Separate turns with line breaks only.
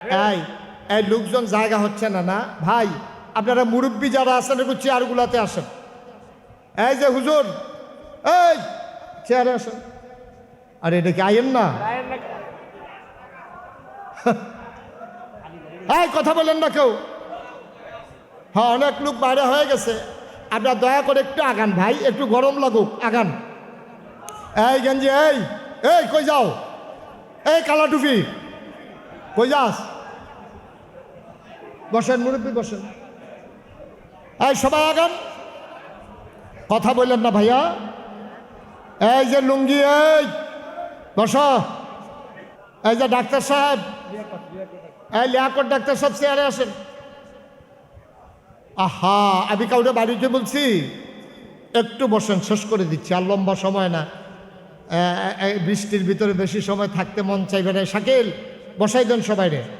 এই এই লোকজন জায়গা হচ্ছে না না ভাই, আপনারা মুরব্বী যারা আছেন একটু চেয়ারগুলাতে আসেন। এই যে হুজুর, এই চেয়ারে আসেন। আরে এটা কি আইন না? এই কথা বলেন না কেউ। হ্যাঁ, অনেক লোক বাইরে হয়ে গেছে, আপনারা দয়া করে একটু আগান ভাই, একটু গরম লাগুক, আগান। এই গেঞ্জি, এই এই কই যাও? এই কালা টুপি কই যাস? বসেন মুরব্বী, বসেন। এই সবাই আগান, কথা বললেন না ভাইয়া। এই যে লুঙ্গি, এই বস। এই যে ডাক্তার সাহেব, এই লিয়াকত ডাক্তার সাহেব চেয়ারে আসেন। আহা, আমি কাউকে বাড়িতে বলছি একটু বসেন, শেষ করে দিচ্ছি, আর লম্বা সময় না। বৃষ্টির ভিতরে বেশি সময় থাকতে মন চাইবে না। শাকিল, বসাই দেন সবাই রে।